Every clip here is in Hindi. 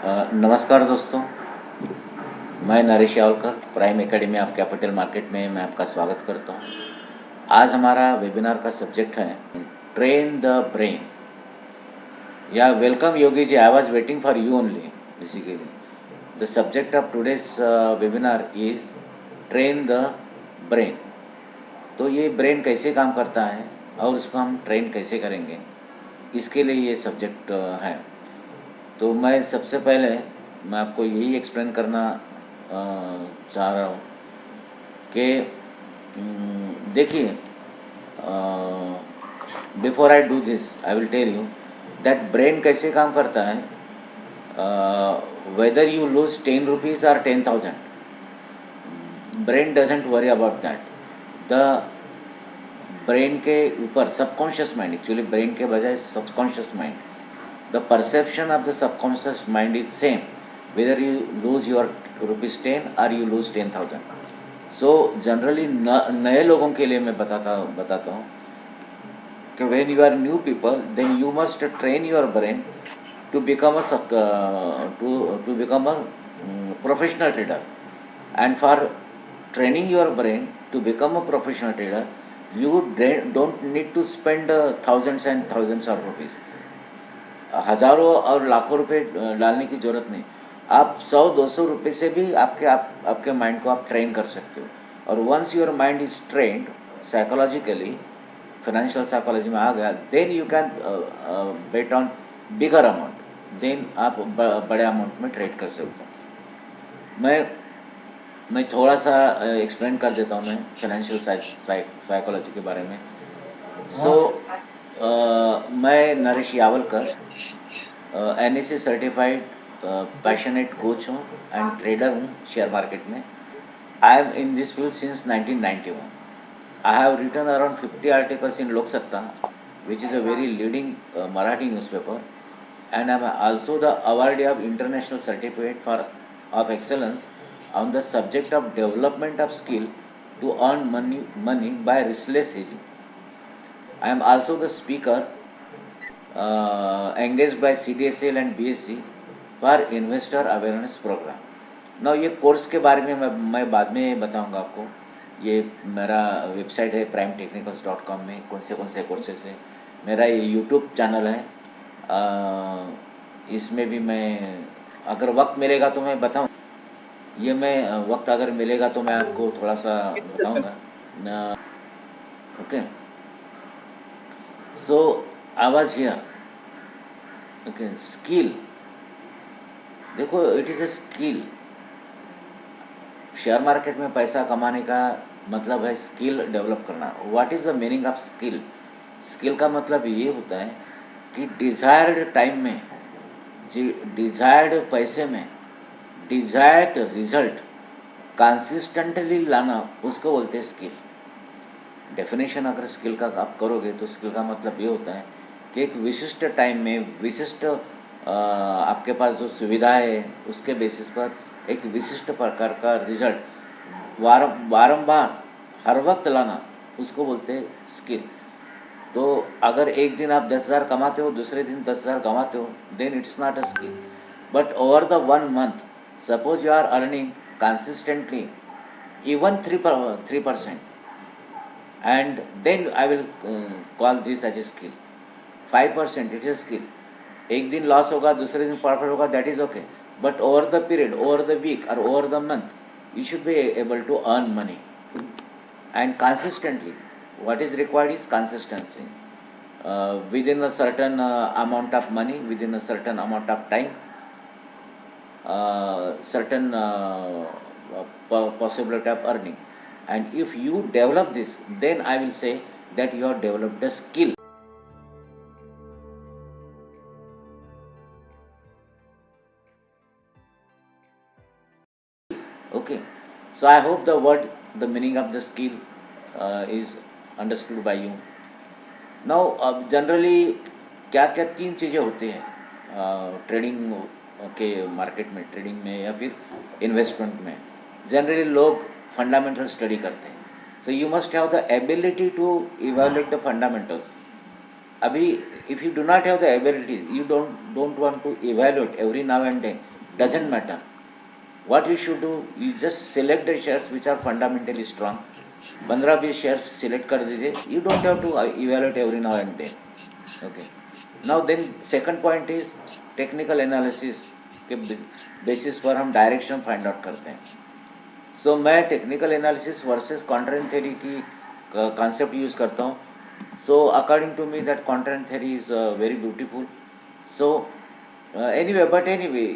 नमस्कार दोस्तों, मैं Naresh Yawalkar prime academy of capital market में मैं आपका स्वागत करता हूँ। आज हमारा वेबिनार का सब्जेक्ट है ट्रेन द ब्रेन। या welcome Yogi ji, I was waiting for you only basically. The subject of today's webinar is train the brain. तो ये ब्रेन कैसे काम करता है और उसको हम ट्रेन कैसे करेंगे, इसके लिए ये सब्जेक्ट है। तो मैं सबसे पहले मैं आपको यही एक्सप्लेन करना चाह रहा हूँ कि देखिए, before I do this I will tell you that brain कैसे काम करता है। वेदर यू लूज 10 रुपीज़ और 10,000, brain doesn't worry about that. The brain के ऊपर सबकॉन्शियस माइंड, एक्चुअली ब्रेन के बजाय subconscious mind, the perception of the subconscious mind is same whether you lose your ₹10 or you lose 10,000. So generally नए लोगों के लिए मैं बताता हूँ कि when you are new people then you must train your brain to become to become a professional trader. And for training your brain to become a professional trader you don't need to spend thousands and thousands of rupees, हज़ारों और लाखों रुपए डालने की ज़रूरत नहीं। आप 100-200 रुपये से भी आपके माइंड को आप ट्रेन कर सकते हो। और once your mind is trained psychologically, financial psychology में आ गया, then you can bet on bigger amount, then आप बड़े अमाउंट में ट्रेड कर सकते हो। मैं थोड़ा सा एक्सप्लेन कर देता हूँ मैं फाइनेंशियल साइकोलॉजी के बारे में। मैं Naresh Yawalkar NSE certified passionate coach हूँ एंड ट्रेडर हूँ शेयर मार्केट में। I am in this field since 1991. I have written around 50 articles in Lok Satta, which is a very leading Marathi newspaper, and I am also the awardee of International Certificate of Excellence on the subject of development of skill to earn money by riskless hedging. I am also the speaker engaged by CDSL and BSc for Investor Awareness Program. Now ये कोर्स के बारे में मैं बाद में बताऊंगा आपको। ये मेरा वेबसाइट है primetechnicals.com में कौन से कोर्सेस है। मेरा ये यूट्यूब चैनल है, इसमें भी मैं अगर वक्त मिलेगा तो मैं बताऊँ। ये मैं वक्त अगर मिलेगा तो मैं आपको थोड़ा सा बताऊंगा। Okay, so I was here. Okay, skill, देखो it is a skill. Share market में पैसा कमाने का मतलब है स्किल डेवलप करना। What is the meaning of skill? Skill का मतलब ये होता है कि डिज़ायर्ड टाइम में, डिज़ायर्ड पैसे में, डिज़ायर्ड रिजल्ट कंसिस्टेंटली लाना, उसको बोलते हैं स्किल। डेफिनेशन अगर स्किल का आप करोगे तो स्किल का मतलब ये होता है कि एक विशिष्ट टाइम में विशिष्ट आपके पास जो सुविधाएं है उसके बेसिस पर एक विशिष्ट प्रकार का रिजल्ट बारंबार हर वक्त लाना, उसको बोलते हैं स्किल। तो अगर एक दिन आप 10,000 कमाते हो, दूसरे दिन 10,000 कमाते हो, then it's not a skill. But over the 1 month, suppose you are earning consistently even 3%, and then I will call this as a skill. 5% it is a skill. एक दिन लॉस होगा, दूसरे दिन प्रॉफिट होगा, that is okay, but over the period, over the week और over the month you should be able to earn money and consistently. What is required is consistency within a certain amount of money, within a certain amount of time, certain possibility of earning. And if you develop this, then I will say that you have developed a skill. Okay, so I hope the meaning of the skill is understood by you. Now generally क्या क्या 3 चीज़ें होती हैं ट्रेडिंग के मार्केट में, ट्रेडिंग में या फिर इन्वेस्टमेंट में। जनरली लोग फंडामेंटल स्टडी करते हैं। So you must have the ability to evaluate the fundamentals. अभी if you do not have the abilities, you don't want to evaluate every now and then, doesn't matter. What you should do, you just select the shares which are fundamentally strong. 15-20 shares select कर दीजिए. You don't have to evaluate every now and then. Okay. Now then second point is technical analysis के बेसिस पर हम डायरेक्शन फाइंड आउट करते हैं. सो मैं टेक्निकल एनालिसिस वर्सेस कॉन्ट्रेंट थ्योरी की कॉन्सेप्ट यूज़ करता हूँ. So according to me that content theory is very beautiful. So anyway,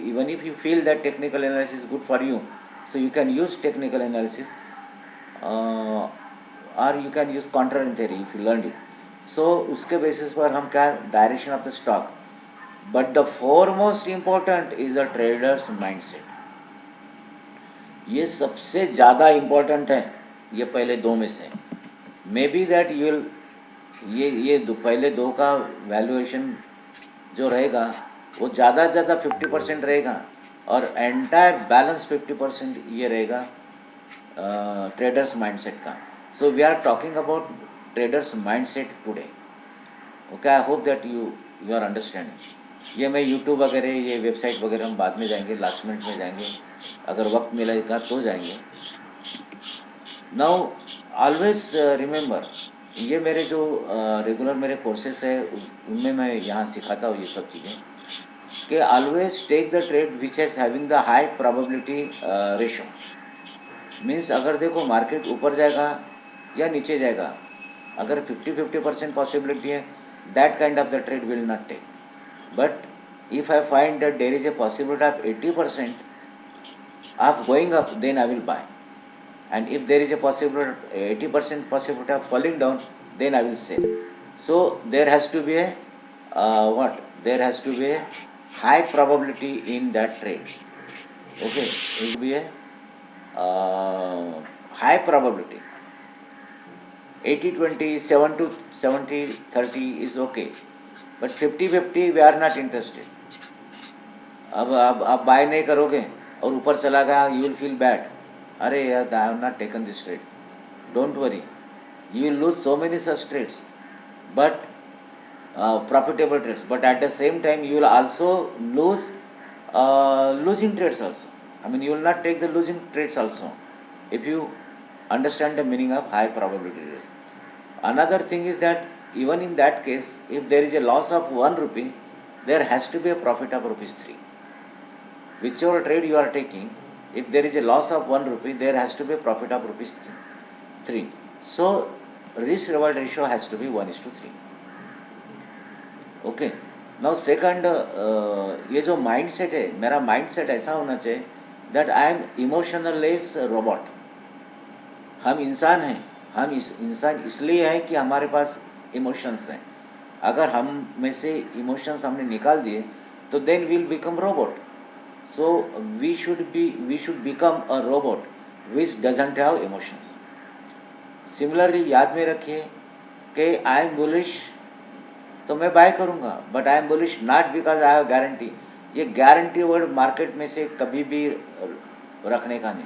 even if you feel that technical analysis is good for you, so you can use technical analysis, or you can use content theory if you learned it. So उसके बेसिस पर हम क्या, direction of the stock. But the foremost important is the trader's mindset. ये सबसे ज़्यादा इम्पोर्टेंट है, ये पहले दो में से. मे बी दैट यू ये पहले दो का वैल्यूएशन जो रहेगा वो ज़्यादा से ज़्यादा 50% रहेगा और एंटायर बैलेंस 50% ये रहेगा ट्रेडर्स माइंडसेट का. So we are talking about traders mindset today. Okay, I hope that you are understanding. ये मैं यूट्यूब वगैरह, ये वेबसाइट वगैरह हम बाद में जाएंगे, लास्ट मिनट में जाएंगे, अगर वक्त मिलेगा तो जाएंगे. नाउ ऑलवेज रिमेंबर, ये मेरे जो रेगुलर मेरे कोर्सेस है उनमें मैं यहाँ सिखाता हूँ ये सब चीज़ें, कि always take the trade which has having the high probability ratio. Means अगर देखो मार्केट ऊपर जाएगा या नीचे जाएगा, अगर 50-50% पॉसिबिलिटी है, that kind of the trade will not take. But if I find that there is a possibility of 80% of going up, then I will buy. And if there is a possibility 80% possibility of falling down, then I will sell. So there has to be a There has to be a high probability in that trade. Okay, it will be a high probability. 80-20, 70-30 is okay. But 50-50 we are not interested. अब आप बाय नहीं करोगे और ऊपर चला गया, यू विल फील बैड. अरे यार, I have not taken this trade. Don't worry, you will lose so many such trades, but profitable trades. But at the same time you will also lose losing trades also. I mean, you will not take the losing trades also if you understand the meaning of high probability trades. Another thing is that even in that case, if there is a loss of 1 rupee, there has to be a profit of rupees 3. Whichever trade you are taking, if there is a loss of 1 rupee, there has to be a profit of rupees 3. So risk reward ratio has to be 1:3. Okay. Now second, ये जो माइंडसेट है, मेरा माइंडसेट ऐसा होना चाहिए that I am emotionless robot. हम इंसान हैं, हम इंसान इसलिए है कि हमारे पास इमोशंस हैं. अगर हम में से इमोशंस हमने निकाल दिए तो then will become robot. So we should become a robot which doesn't have emotions. Similarly याद में रखिए कि आई एम बुलिश तो मैं बाय करूंगा, but I am bullish not because I have guarantee. ये गारंटी वर्ड मार्केट में से कभी भी रखने का नहीं.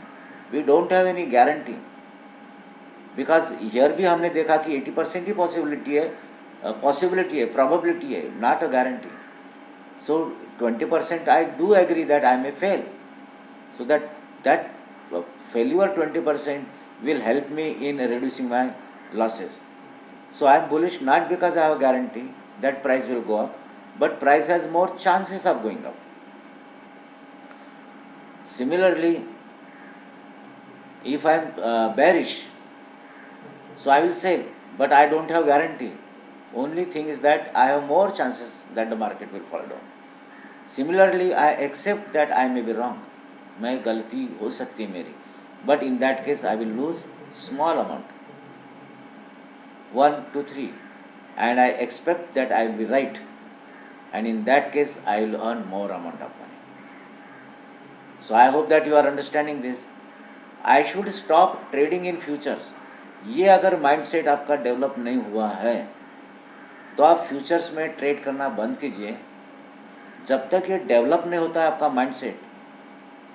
We don't have any guarantee, because here भी हमने देखा कि 80% ही पॉसिबिलिटी है, प्रोबेबिलिटी है, not a guarantee. So 20% I do agree that I may fail. So that failure 20% will help me in reducing my losses. So I am bullish not because I have a guarantee that price will go up, but price has more chances of going up. Similarly, if I am bearish, so I will sell, but I don't have guarantee. Only thing is that I have more chances that the market will fall down. Similarly, I accept that I may be wrong. मैं गलती हो सकती है मेरी, but in that case I will lose small amount, 1 to 3, and I expect that I will be right, and in that case I will earn more amount of money. So I hope that you are understanding this. I should stop trading in futures. ये अगर माइंडसेट आपका डेवलप नहीं हुआ है तो आप फ्यूचर्स में ट्रेड करना बंद कीजिए. जब तक ये डेवलप नहीं होता है आपका माइंडसेट,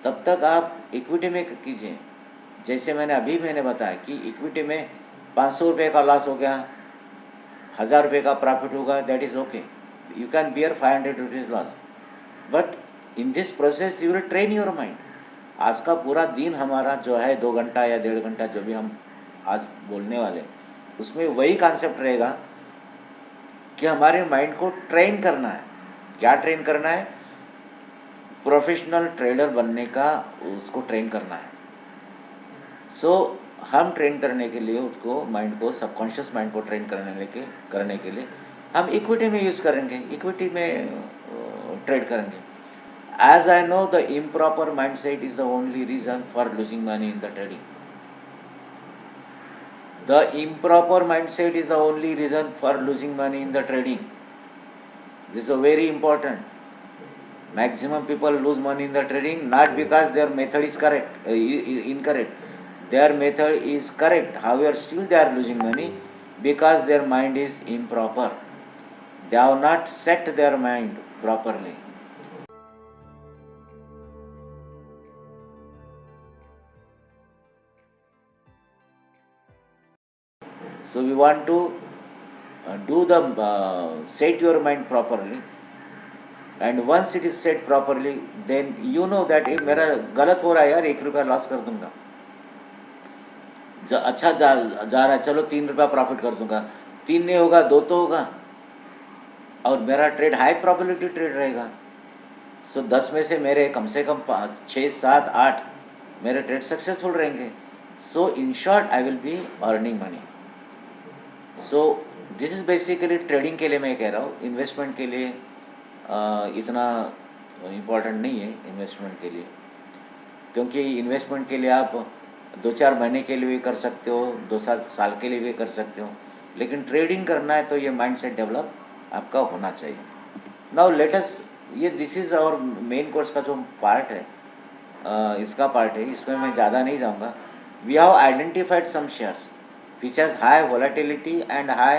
तब तक आप इक्विटी में कीजिए. जैसे मैंने बताया कि इक्विटी में 500 रुपये का लॉस हो गया, ₹1000 का प्रॉफिट होगा, that is okay, you can bear ₹500 loss, but in this process you will train your mind. आज का पूरा दिन हमारा जो है 2 घंटा या 1.5 घंटा जो भी हम आज बोलने वाले, उसमें वही कॉन्सेप्ट रहेगा कि हमारे माइंड को ट्रेन करना है। क्या ट्रेन करना है? प्रोफेशनल ट्रेडर बनने का उसको ट्रेन करना है। सो हम ट्रेन करने के लिए उसको माइंड को, सबकॉन्शियस माइंड को ट्रेन करने के लिए हम इक्विटी में यूज़ करेंगे, इक्विटी में ट्रेड करेंगे। As I know the improper mind set is the only reason for losing money in the trading. The improper mindset is the only reason for losing money in the trading. This is a very important. Maximum people lose money in the trading not because their method is incorrect. Their method is correct. However, still they are losing money because their mind is improper. They have not set their mind properly. So we want to set your mind properly, and once it is set properly, then you know that मेरा गलत हो रहा है यार, ₹1 लॉस कर दूंगा, अच्छा जा रहा है, चलो ₹3 प्रॉफिट कर दूंगा, 3 नहीं होगा 2 तो होगा, और मेरा ट्रेड हाई प्रोबेबिलिटी ट्रेड रहेगा। सो 10 में से मेरे कम से कम 5, 6, 7, 8 मेरे ट्रेड सक्सेसफुल रहेंगे। So in short I will be earning money. So this is basically trading के लिए मैं कह रहा हूँ, इन्वेस्टमेंट के लिए इतना इम्पोर्टेंट नहीं है इन्वेस्टमेंट के लिए, क्योंकि इन्वेस्टमेंट के लिए आप 2-4 महीने के लिए भी कर सकते हो, 2-7 साल के लिए भी कर सकते हो, लेकिन ट्रेडिंग करना है तो ये माइंडसेट डेवलप आपका होना चाहिए। नाउ लेट अस, ये this is our main course का जो पार्ट है, इसका पार्ट है, इसमें मैं ज़्यादा नहीं जाऊँगा। We have identified some shares which has high volatility and high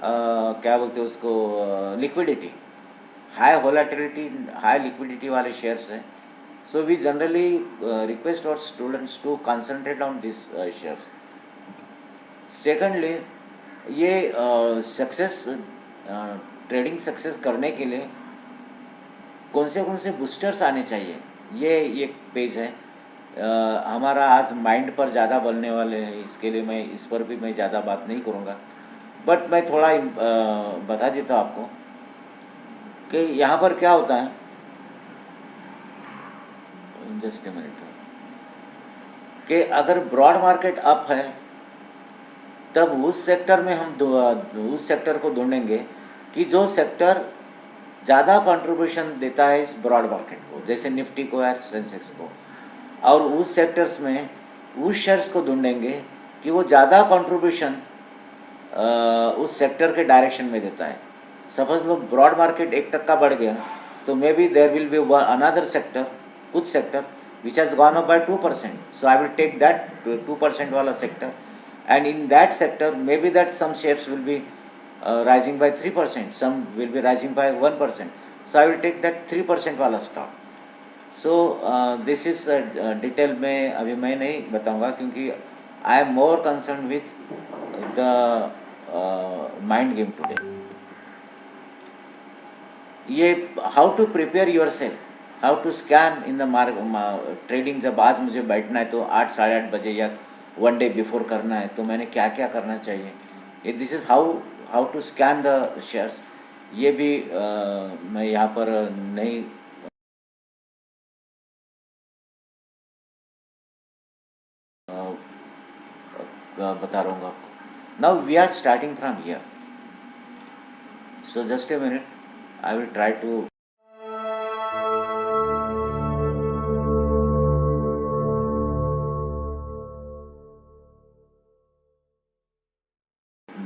क्या बोलते हैं उसको, liquidity. High volatility, high liquidity वाले शेयर्स हैं। So we generally request our students to concentrate on this shares. Secondly, ये सक्सेस ट्रेडिंग सक्सेस करने के लिए कौन से बूस्टर्स आने चाहिए, ये एक पेज है। हमारा आज माइंड पर ज़्यादा बोलने वाले हैं, इसके लिए मैं इस पर भी मैं ज़्यादा बात नहीं करूँगा, बट मैं थोड़ा बता देता हूँ आपको कि यहाँ पर क्या होता है। जस्ट ए मिनट, कि अगर ब्रॉड मार्केट अप है तब उस सेक्टर में हम उस सेक्टर को ढूंढेंगे कि जो सेक्टर ज़्यादा कंट्रीब्यूशन देता है इस ब्रॉड मार्केट को, जैसे निफ्टी को या सेंसेक्स को, और उस सेक्टर्स में उस शेयर्स को ढूंढेंगे कि वो ज़्यादा कंट्रीब्यूशन उस सेक्टर के डायरेक्शन में देता है। सपोज लो ब्रॉड मार्केट 1% बढ़ गया, तो may be there will be another sector, कुछ sector which has gone up by 2%, so I will take that 2% वाला sector, and in that sector maybe that some shares will be rising by 3%, some will be rising by 1%, so I will take that 3% वाला stock. So this is detail में अभी मैं नहीं बताऊंगा, क्योंकि I am more concern with the mind game today. ये how to prepare yourself, how to scan in the trading. जब आज मुझे बैठना है तो 8, साढ़े 8 बजे या 1 डे बिफोर करना है, तो मैंने क्या क्या करना चाहिए, this is how to scan the shares. ये भी मैं यहाँ पर नहीं बता रहा हूँ आपको। Now we are starting from here, so just a minute, I will try to